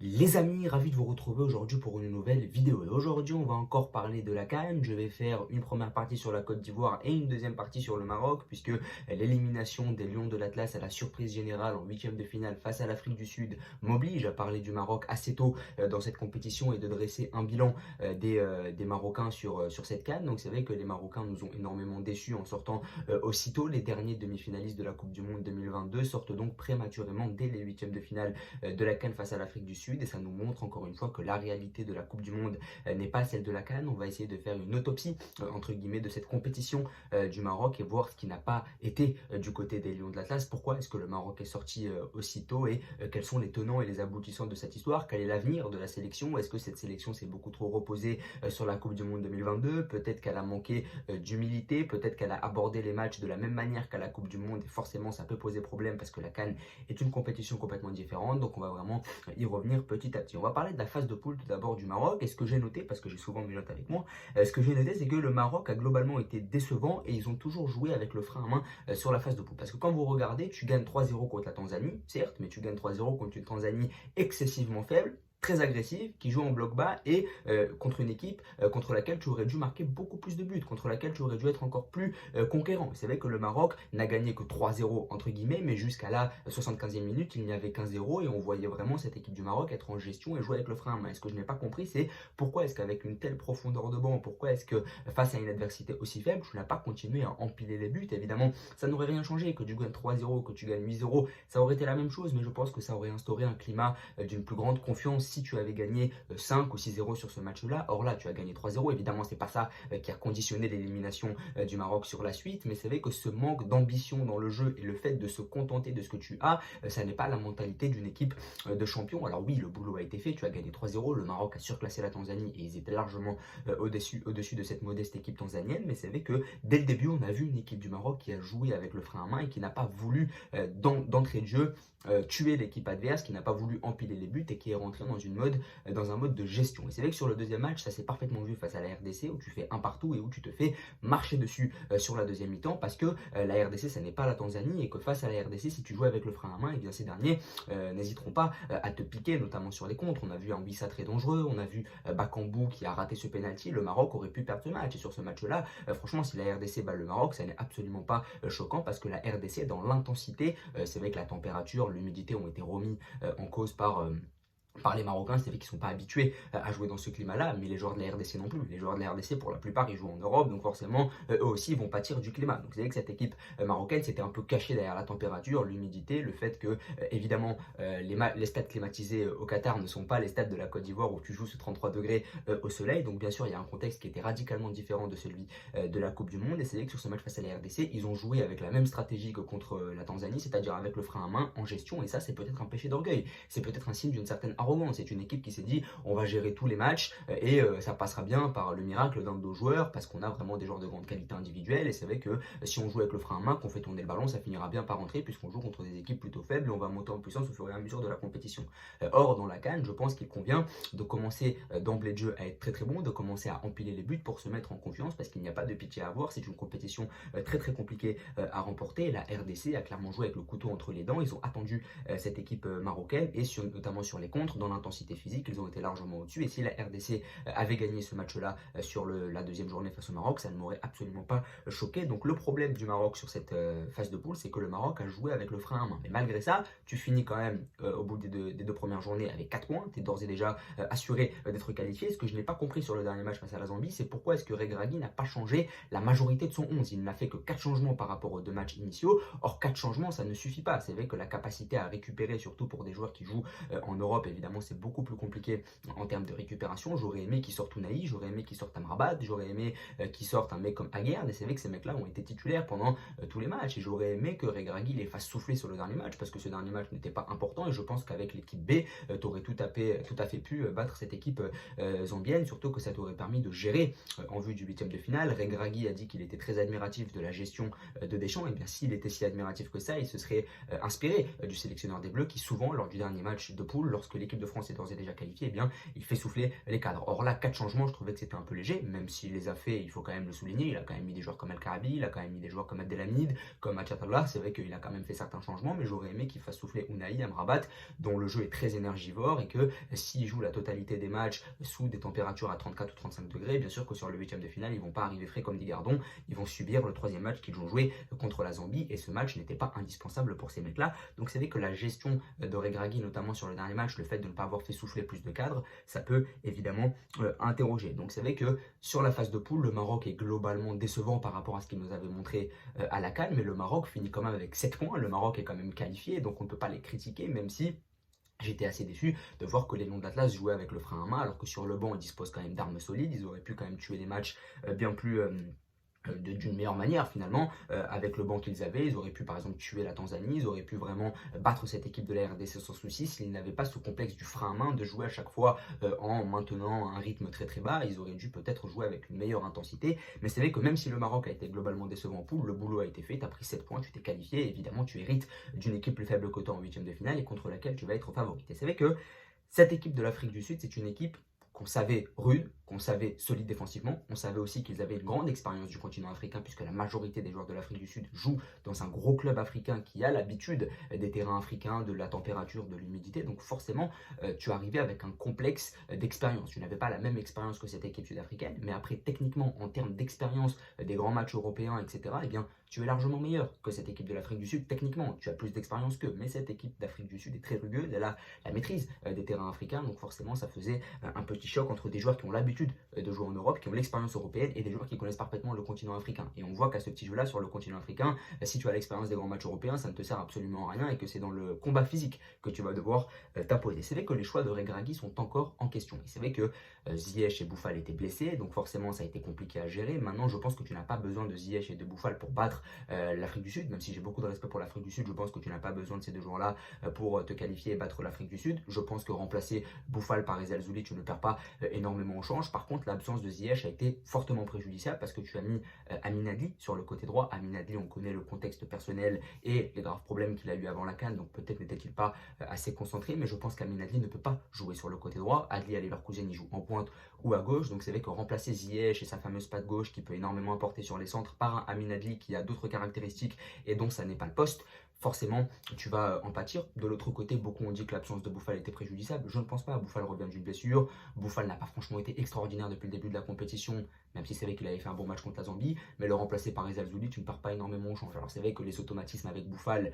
Les amis, ravi de vous retrouver aujourd'hui pour une nouvelle vidéo. Et aujourd'hui, on va encore parler de la CAN. Je vais faire une première partie sur la Côte d'Ivoire et une deuxième partie sur le Maroc, puisque l'élimination des Lions de l'Atlas à la surprise générale en huitième de finale face à l'Afrique du Sud m'oblige à parler du Maroc assez tôt dans cette compétition et de dresser un bilan des Marocains sur cette CAN. Donc c'est vrai que les Marocains nous ont énormément déçus en sortant aussitôt. Les derniers demi-finalistes de la Coupe du Monde 2022 sortent donc prématurément dès les huitièmes de finale de la CAN face à l'Afrique du Sud, et ça nous montre encore une fois que la réalité de la Coupe du Monde n'est pas celle de la CAN. On va essayer de faire une autopsie entre guillemets de cette compétition du Maroc et voir ce qui n'a pas été du côté des Lions de l'Atlas. Pourquoi est-ce que le Maroc est sorti aussitôt et quels sont les tenants et les aboutissants de cette histoire? Quel est l'avenir de la sélection? Est-ce que cette sélection s'est beaucoup trop reposée sur la Coupe du Monde 2022? Peut-être qu'elle a manqué d'humilité, peut-être qu'elle a abordé les matchs de la même manière qu'à la Coupe du Monde, et forcément ça peut poser problème parce que la CAN est une compétition complètement différente. Donc on va vraiment y revenir petit à petit. On va parler de la phase de poule tout d'abord du Maroc. Et ce que j'ai noté, parce que j'ai souvent mes notes avec moi, ce que j'ai noté, c'est que le Maroc a globalement été décevant et ils ont toujours joué avec le frein à main sur la phase de poule. Parce que quand vous regardez, tu gagnes 3-0 contre la Tanzanie, certes, mais tu gagnes 3-0 contre une Tanzanie excessivement faible, très agressive, qui joue en bloc bas et contre une équipe contre laquelle tu aurais dû marquer beaucoup plus de buts, contre laquelle tu aurais dû être encore plus conquérant. C'est vrai que le Maroc n'a gagné que 3-0 entre guillemets, mais jusqu'à la 75e minute, il n'y avait qu'un 0 et on voyait vraiment cette équipe du Maroc être en gestion et jouer avec le frein à main. Et ce que je n'ai pas compris, c'est pourquoi est-ce qu'avec une telle profondeur de banc, pourquoi est-ce que face à une adversité aussi faible, tu n'as pas continué à empiler les buts? Évidemment, ça n'aurait rien changé, que tu gagnes 3-0, que tu gagnes 8-0, ça aurait été la même chose, mais je pense que ça aurait instauré un climat d'une plus grande confiance si tu avais gagné 5 ou 6-0 sur ce match-là. Or là, tu as gagné 3-0. Évidemment, c'est pas ça qui a conditionné l'élimination du Maroc sur la suite, mais c'est vrai que ce manque d'ambition dans le jeu et le fait de se contenter de ce que tu as, ça n'est pas la mentalité d'une équipe de champion. Alors oui, le boulot a été fait, tu as gagné 3-0, le Maroc a surclassé la Tanzanie et ils étaient largement au-dessus de cette modeste équipe tanzanienne, mais c'est vrai que dès le début, on a vu une équipe du Maroc qui a joué avec le frein à main et qui n'a pas voulu d'entrée de jeu tuer l'équipe adverse, qui n'a pas voulu empiler les buts et qui est rentré dans un mode de gestion. Et c'est vrai que sur le deuxième match, ça s'est parfaitement vu face à la RDC, où tu fais un partout et où tu te fais marcher dessus sur la deuxième mi-temps, parce que la RDC, ça n'est pas la Tanzanie, et que face à la RDC, si tu joues avec le frein à main, et bien ces derniers n'hésiteront pas à te piquer, notamment sur les contres. On a vu un Wissa très dangereux, on a vu Bakambu qui a raté ce penalty. Le Maroc aurait pu perdre ce match, et sur ce match-là, franchement, si la RDC bat le Maroc, ça n'est absolument pas choquant, parce que la RDC, dans l'intensité, c'est vrai que la température, l'humidité ont été remis en cause par les Marocains. C'est vrai qu'ils ne sont pas habitués à jouer dans ce climat-là, mais les joueurs de la RDC non plus. Les joueurs de la RDC, pour la plupart, ils jouent en Europe, donc forcément, eux aussi, ils vont pâtir du climat. Donc c'est vrai que cette équipe marocaine s'était un peu cachée derrière la température, l'humidité, le fait que, évidemment, les stades climatisés au Qatar ne sont pas les stades de la Côte d'Ivoire où tu joues sous 33 degrés au soleil. Donc bien sûr, il y a un contexte qui était radicalement différent de celui de la Coupe du Monde. Et c'est vrai que sur ce match face à la RDC, ils ont joué avec la même stratégie que contre la Tanzanie, c'est-à-dire avec le frein à main en gestion. Et ça, c'est peut-être un péché d'orgueil. C'est peut-être un signe d'une certaine arrogance. C'est une équipe qui s'est dit on va gérer tous les matchs et ça passera bien par le miracle d'un de nos joueurs, parce qu'on a vraiment des joueurs de grande qualité individuelle. Et c'est vrai que si on joue avec le frein à main, qu'on fait tourner le ballon, ça finira bien par rentrer, puisqu'on joue contre des équipes plutôt faibles et on va monter en puissance au fur et à mesure de la compétition. Or, dans la CAN, je pense qu'il convient de commencer d'emblée de jeu à être très très bon, de commencer à empiler les buts pour se mettre en confiance, parce qu'il n'y a pas de pitié à avoir. C'est une compétition très très compliquée à remporter. La RDC a clairement joué avec le couteau entre les dents. Ils ont attendu cette équipe marocaine, et notamment sur les contres, dans l'intensité physique, ils ont été largement au-dessus. Et si la RDC avait gagné ce match-là sur la deuxième journée face au Maroc, ça ne m'aurait absolument pas choqué. Donc le problème du Maroc sur cette phase de poule, c'est que le Maroc a joué avec le frein à main. Mais malgré ça, tu finis quand même au bout des deux premières journées avec 4 points. Tu es d'ores et déjà assuré d'être qualifié. Ce que je n'ai pas compris sur le dernier match face à la Zambie, c'est pourquoi est-ce que Regragui n'a pas changé la majorité de son 11. Il n'a fait que 4 changements par rapport aux 2 matchs initiaux. Or, 4 changements, ça ne suffit pas. C'est vrai que la capacité à récupérer, surtout pour des joueurs qui jouent en Europe, évidemment, c'est beaucoup plus compliqué en termes de récupération. J'aurais aimé qu'il sorte Ounahi, j'aurais aimé qu'il sorte Amrabat, j'aurais aimé qu'il sorte un mec comme Aguerd. Et c'est vrai que ces mecs-là ont été titulaires pendant tous les matchs. Et j'aurais aimé que Regragui les fasse souffler sur le dernier match, parce que ce dernier match n'était pas important. Et je pense qu'avec l'équipe B, tu aurais tout à fait pu battre cette équipe zambienne. Surtout que ça t'aurait permis de gérer en vue du huitième de finale. Regragui a dit qu'il était très admiratif de la gestion de Deschamps. Et bien, s'il était si admiratif que ça, il se serait inspiré du sélectionneur des Bleus, qui souvent, lors du dernier match de poule, lorsque l'équipe l'équipe de France est d'ores et déjà qualifiée, eh bien, il fait souffler les cadres. Or là, 4 changements, je trouvais que c'était un peu léger, même s'il les a fait, il faut quand même le souligner. Il a quand même mis des joueurs comme El Karabi, il a quand même mis des joueurs comme Abdelhamid, comme Achatallah. C'est vrai qu'il a quand même fait certains changements, mais j'aurais aimé qu'il fasse souffler Unai Amrabat, dont le jeu est très énergivore et que s'il joue la totalité des matchs sous des températures à 34 ou 35 degrés, bien sûr que sur le huitième de finale, ils vont pas arriver frais comme dit Gardon, ils vont subir le troisième match qu'ils ont joué contre la Zambie et ce match n'était pas indispensable pour ces mecs-là. Donc c'est vrai que la gestion de Regragui, notamment sur le dernier match, le fait de ne pas avoir fait souffler plus de cadres, ça peut évidemment interroger. Donc c'est vrai que sur la phase de poule, le Maroc est globalement décevant par rapport à ce qu'il nous avait montré à la CAN, mais le Maroc finit quand même avec 7 points. Le Maroc est quand même qualifié, donc on ne peut pas les critiquer, même si j'étais assez déçu de voir que les Lions de l'Atlas jouaient avec le frein à main, alors que sur le banc, ils disposent quand même d'armes solides. Ils auraient pu quand même tuer des matchs bien plus d'une meilleure manière finalement, avec le banc qu'ils avaient. Ils auraient pu par exemple tuer la Tanzanie, ils auraient pu vraiment battre cette équipe de la RDC sans souci s'ils n'avaient pas ce complexe du frein à main de jouer à chaque fois en maintenant un rythme très très bas. Ils auraient dû peut-être jouer avec une meilleure intensité, mais c'est vrai que même si le Maroc a été globalement décevant en poule, le boulot a été fait, tu as pris 7 points, tu t'es qualifié, évidemment tu hérites d'une équipe plus faible que toi en huitième de finale et contre laquelle tu vas être favori. Et c'est vrai que cette équipe de l'Afrique du Sud, c'est une équipe qu'on savait rude, qu'on savait solide défensivement. On savait aussi qu'ils avaient une grande expérience du continent africain puisque la majorité des joueurs de l'Afrique du Sud jouent dans un gros club africain qui a l'habitude des terrains africains, de la température, de l'humidité. Donc forcément, tu arrivais avec un complexe d'expérience. Tu n'avais pas la même expérience que cette équipe sud-africaine, mais après, techniquement, en termes d'expérience des grands matchs européens, etc., eh bien, tu es largement meilleur que cette équipe de l'Afrique du Sud. Techniquement, tu as plus d'expérience qu'eux, mais cette équipe d'Afrique du Sud est très rugueuse. Elle a la maîtrise des terrains africains, donc forcément, ça faisait un petit choc entre des joueurs qui ont l'habitude de jouer en Europe, qui ont l'expérience européenne, et des joueurs qui connaissent parfaitement le continent africain. Et on voit qu'à ce petit jeu-là, sur le continent africain, si tu as l'expérience des grands matchs européens, ça ne te sert absolument à rien et que c'est dans le combat physique que tu vas devoir t'imposer. C'est vrai que les choix de Regragui sont encore en question. Et c'est vrai que Ziyech et Bouffal étaient blessés, donc forcément ça a été compliqué à gérer. Maintenant, je pense que tu n'as pas besoin de Ziyech et de Bouffal pour battre l'Afrique du Sud, même si j'ai beaucoup de respect pour l'Afrique du Sud, je pense que tu n'as pas besoin de ces deux joueurs-là pour te qualifier et battre l'Afrique du Sud. Je pense que remplacer Bouffal par Ezal Zouli, tu ne perds pas énormément au change. Par contre, l'absence de Ziyech a été fortement préjudiciable parce que tu as mis Amin Adli sur le côté droit. Amin Adli, on connaît le contexte personnel et les graves problèmes qu'il a eu avant la CAN, donc peut-être n'était-il pas assez concentré, mais je pense qu'Amin Adli ne peut pas jouer sur le côté droit. Adli, elle et leur cousine, ils jouent en pointe ou à gauche, donc c'est vrai que remplacer Ziyech et sa fameuse patte gauche qui peut énormément apporter sur les centres par un Amin Adli qui a d'autres caractéristiques et dont ça n'est pas le poste, forcément tu vas en pâtir. De l'autre côté, beaucoup ont dit que l'absence de Bouffal était préjudiciable. Je ne pense pas. Bouffal revient d'une blessure. Bouffal n'a pas franchement été extraordinaire depuis le début de la compétition, même si c'est vrai qu'il avait fait un bon match contre la Zambie, mais le remplacer par Ezal Zouli, tu ne pars pas énormément au change. Alors c'est vrai que les automatismes avec Bouffal,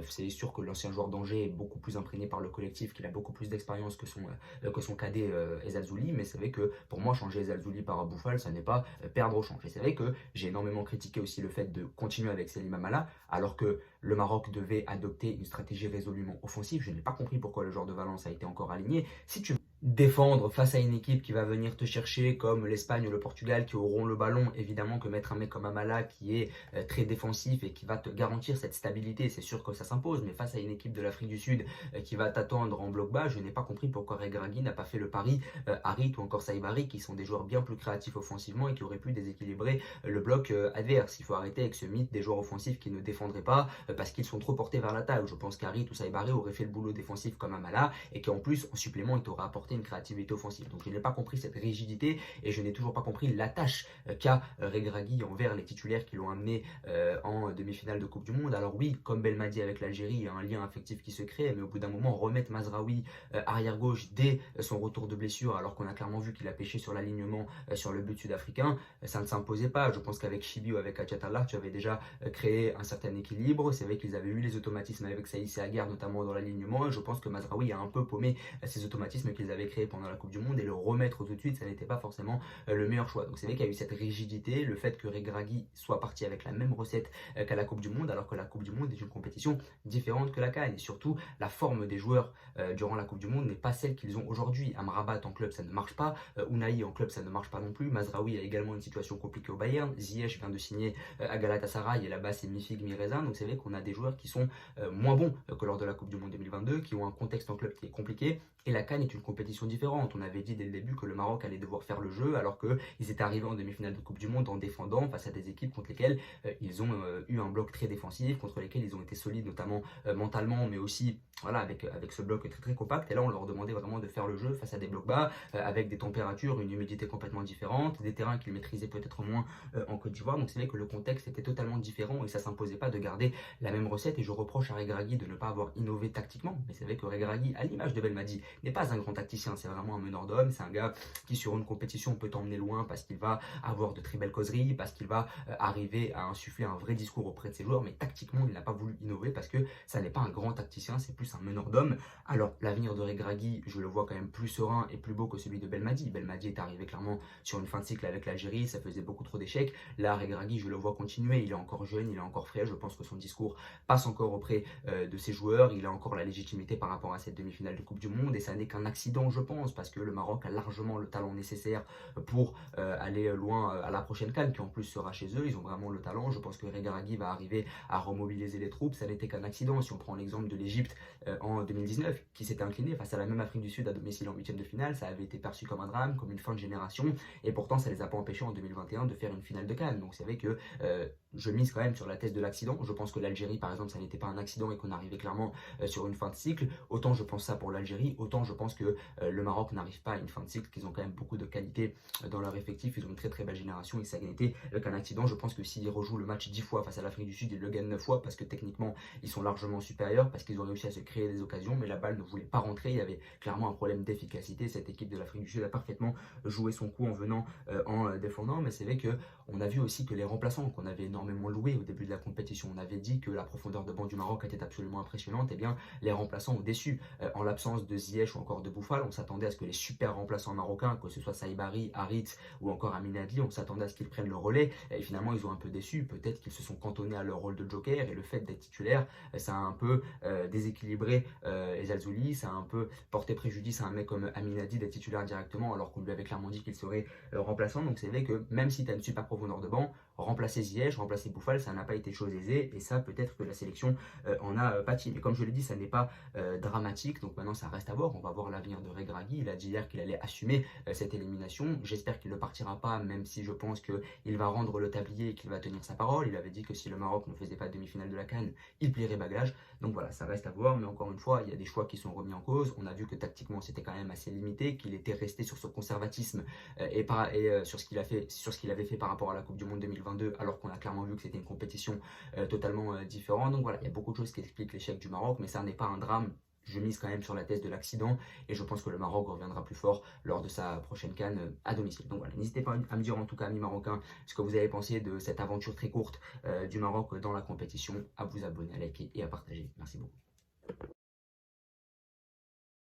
c'est sûr que l'ancien joueur d'Angers est beaucoup plus imprégné par le collectif, qu'il a beaucoup plus d'expérience que son cadet Ezal Zouli, mais c'est vrai que pour moi, changer Ezal Zouli par Bouffal, ça n'est pas perdre au change. Et c'est vrai que j'ai énormément critiqué aussi le fait de continuer avec Selim Amala, alors que le Maroc devait adopter une stratégie résolument offensive. Je n'ai pas compris pourquoi le joueur de Valence a été encore aligné. Si tu défendre face à une équipe qui va venir te chercher comme l'Espagne ou le Portugal qui auront le ballon, évidemment que mettre un mec comme Amala qui est très défensif et qui va te garantir cette stabilité, c'est sûr que ça s'impose, mais face à une équipe de l'Afrique du Sud qui va t'attendre en bloc bas, je n'ai pas compris pourquoi Regragui n'a pas fait le pari Harit ou encore Saibari qui sont des joueurs bien plus créatifs offensivement et qui auraient pu déséquilibrer le bloc adverse. Il faut arrêter avec ce mythe des joueurs offensifs qui ne défendraient pas parce qu'ils sont trop portés vers l'attaque. Je pense qu'Harit ou Saibari auraient fait le boulot défensif comme Amala et qu'en plus en supplément il t'aurait apporté une créativité offensive. Donc je n'ai pas compris cette rigidité et je n'ai toujours pas compris l'attache qu'a Regragui envers les titulaires qui l'ont amené en demi-finale de Coupe du Monde. Alors oui, comme Belmadi avec l'Algérie, il y a un lien affectif qui se crée, mais au bout d'un moment, remettre Mazraoui arrière-gauche dès son retour de blessure, alors qu'on a clairement vu qu'il a pêché sur l'alignement sur le but sud-africain, ça ne s'imposait pas. Je pense qu'avec Chibi ou avec Achatallah, tu avais déjà créé un certain équilibre. C'est vrai qu'ils avaient eu les automatismes avec Saïs et Aguerd, notamment dans l'alignement, et je pense que Mazraoui a un peu paumé ces automatismes qu'ils avaient créés pendant la Coupe du Monde, et le remettre tout de suite, ça n'était pas forcément le meilleur choix. Donc c'est vrai qu'il y a eu cette rigidité, le fait que Regragui soit parti avec la même recette qu'à la Coupe du Monde, alors que la Coupe du Monde est une compétition différente que la CAN, et surtout la forme des joueurs durant la Coupe du Monde n'est pas celle qu'ils ont aujourd'hui. Amrabat en club ça ne marche pas, Unai en club ça ne marche pas non plus, Mazraoui a également une situation compliquée au Bayern, Ziyech vient de signer à Galatasaray et là-bas c'est mi-figue mi-raisin, donc c'est vrai qu'on a des joueurs qui sont moins bons que lors de la Coupe du Monde 2022, qui ont un contexte en club qui est compliqué, et la CAN est une compétition compétitions différentes. On avait dit dès le début que le Maroc allait devoir faire le jeu alors qu'ils étaient arrivés en demi-finale de Coupe du Monde en défendant face à des équipes contre lesquelles ils ont eu un bloc très défensif, contre lesquelles ils ont été solides notamment mentalement, mais aussi voilà, avec ce bloc très très compact. Et là, on leur demandait vraiment de faire le jeu face à des blocs bas, avec des températures, une humidité complètement différente, des terrains qu'ils maîtrisaient peut-être moins en Côte d'Ivoire. Donc c'est vrai que le contexte était totalement différent et ça s'imposait pas de garder la même recette. Et je reproche à Regragui de ne pas avoir innové tactiquement. Mais c'est vrai que Regragui, à l'image de Belmadi, n'est pas un grand tacticien. C'est vraiment un meneur d'hommes. C'est un gars qui sur une compétition peut t'emmener loin parce qu'il va avoir de très belles causeries, parce qu'il va arriver à insuffler un vrai discours auprès de ses joueurs. Mais tactiquement, il n'a pas voulu innover parce que ça n'est pas un grand tacticien, c'est plus un meneur d'hommes. Alors l'avenir de Regragui, je le vois quand même plus serein et plus beau que celui de Belmadi. Belmadi est arrivé clairement sur une fin de cycle avec l'Algérie, ça faisait beaucoup trop d'échecs. Là, Regragui, je le vois continuer, il est encore jeune, il est encore frais, je pense que son discours passe encore auprès de ses joueurs, il a encore la légitimité par rapport à cette demi-finale de Coupe du Monde et ça n'est qu'un accident, je pense, parce que le Maroc a largement le talent nécessaire pour aller loin à la prochaine CAN, qui en plus sera chez eux, ils ont vraiment le talent. Je pense que Regragui va arriver à remobiliser les troupes, ça n'était qu'un accident. Si on prend l'exemple de l'Égypte en 2019, qui s'était inclinée face à la même Afrique du Sud à domicile en huitième de finale, ça avait été perçu comme un drame, comme une fin de génération, et pourtant ça les a pas empêchés en 2021 de faire une finale de CAN. Donc c'est vrai que je mise quand même sur la thèse de l'accident. Je pense que l'Algérie, par exemple, ça n'était pas un accident et qu'on arrivait clairement sur une fin de cycle. Autant je pense ça pour l'Algérie, autant je pense que le Maroc n'arrive pas à une fin de cycle, qu'ils ont quand même beaucoup de qualité dans leur effectif, ils ont une très très belle génération et ça n'a été qu'un accident. Je pense que s'ils rejouent le match 10 fois face à l'Afrique du Sud, ils le gagnent 9 fois parce que techniquement ils sont largement supérieurs, parce qu'ils ont réussi à se créer des occasions, mais la balle ne voulait pas rentrer. Il y avait clairement un problème d'efficacité. Cette équipe de l'Afrique du Sud a parfaitement joué son coup en venant en défendant, mais c'est vrai que on a vu aussi que les remplaçants qu'on avait énormément loués au début de la compétition, on avait dit que la profondeur de banc du Maroc était absolument impressionnante, et bien les remplaçants ont déçu. En l'absence de Ziyech ou encore de Boufal, on s'attendait à ce que les super remplaçants marocains, que ce soit Saïbari, Harit ou encore Amin Adli, on s'attendait à ce qu'ils prennent le relais, et finalement ils ont un peu déçu. Peut-être qu'ils se sont cantonnés à leur rôle de joker, et le fait d'être titulaire, ça a un peu déséquilibré les Alzouli, ça a un peu porté préjudice à un mec comme Amin Adli d'être titulaire directement, alors qu'on lui avait clairement dit qu'il serait remplaçant. Donc c'est vrai que même si tu as une super profondeur de banc, remplacer Ziyech, remplacer Boufal, ça n'a pas été chose aisée, et ça peut-être que la sélection en a pâti. Mais comme je l'ai dit, ça n'est pas dramatique, donc maintenant ça reste à voir. On va voir l'avenir de Regragui. Il a dit hier qu'il allait assumer cette élimination. J'espère qu'il ne partira pas, même si je pense qu'il va rendre le tablier et qu'il va tenir sa parole. Il avait dit que si le Maroc ne faisait pas de demi-finale de la CAN, il plierait bagage. Donc voilà, ça reste à voir, mais encore une fois, il y a des choix qui sont remis en cause. On a vu que tactiquement c'était quand même assez limité, qu'il était resté sur ce conservatisme sur ce qu'il avait fait par rapport à la Coupe du Monde 2022, alors qu'on a clairement vu que c'était une compétition totalement différente. Donc voilà, il y a beaucoup de choses qui expliquent l'échec du Maroc, mais ça n'est pas un drame. Je mise quand même sur la thèse de l'accident et je pense que le Maroc reviendra plus fort lors de sa prochaine CAN à domicile. Donc voilà, n'hésitez pas à me dire en tout cas, amis marocains, ce que vous avez pensé de cette aventure très courte du Maroc dans la compétition, à vous abonner, à liker et à partager. Merci beaucoup.